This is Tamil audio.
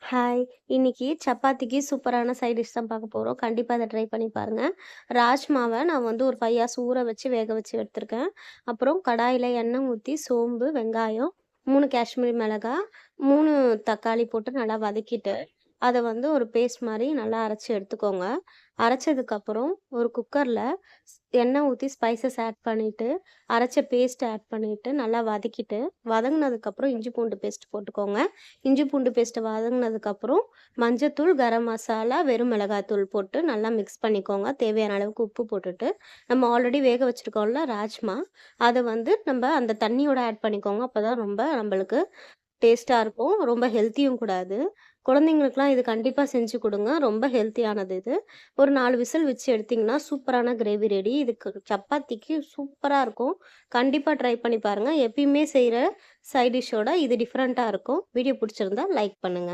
ஹாய்! இன்னைக்கு சப்பாத்திக்கு சூப்பரான சைட் டிஷ் தான் பார்க்க போறோம். கண்டிப்பா அத ட்ரை பண்ணி பாருங்க. ராஜ்மாவ நான் வந்து ஒரு 5 ஹார்ஸ் ஊற வச்சு வேக வச்சு எடுத்துருக்கேன். அப்புறம் கடாயில எண்ணெய் ஊத்தி சோம்பு, வெங்காயம், 3 காஷ்மீரி மிளகாய், 3 தக்காளி போட்டு நல்லா வதக்கிட்டு, அத வந்து ஒரு பேஸ்ட் மாரி நல்லா அரைச்சு எடுத்துக்கோங்க. அரைச்சதுக்கப்புறம் ஒரு குக்கர்ல எண்ணெய் ஊத்தி ஸ்பைசஸ் ஆட் பண்ணிட்டு, அரைச்ச பேஸ்ட் ஆட் பண்ணிட்டு, நல்லா வதக்கிட்டு, வதங்குனதுக்கப்புறம் இஞ்சி பூண்டு பேஸ்ட் போட்டுக்கோங்க. இஞ்சி பூண்டு பேஸ்ட்டு வதங்குனதுக்கப்புறம், மஞ்சத்தூள், கரம் மசாலா, வெறும் மிளகாய்த்தூள் போட்டு நல்லா மிக்ஸ் பண்ணிக்கோங்க. தேவையான அளவுக்கு உப்பு போட்டுட்டு, நம்ம ஆல்ரெடி வேக வச்சிருக்கோம்ல ராஜ்மா, அத வந்து நம்ப அந்த தண்ணியோட ஆட் பண்ணிக்கோங்க. அப்பதான் ரொம்ப நம்பளுக்கு டேஸ்ட்டா இருக்கும். ரொம்ப ஹெல்த்தியும் கூட அது. குழந்தைங்களுக்குலாம் இது கண்டிப்பா செஞ்சு குடுங்க. ரொம்ப ஹெல்த்தியானது இது. ஒரு 4 விசில் வச்சு எடுத்தீங்கன்னா, சூப்பரான கிரேவி ரெடி. இதுக்கு சப்பாத்திக்கு சூப்பரா இருக்கும். கண்டிப்பா ட்ரை பண்ணி பாருங்க. எப்பயுமே செய்ற சைட் டிஷ்ஷோட இது டிஃபரெண்ட்டா இருக்கும். வீடியோ புடிச்சிருந்தா லைக் பண்ணுங்க.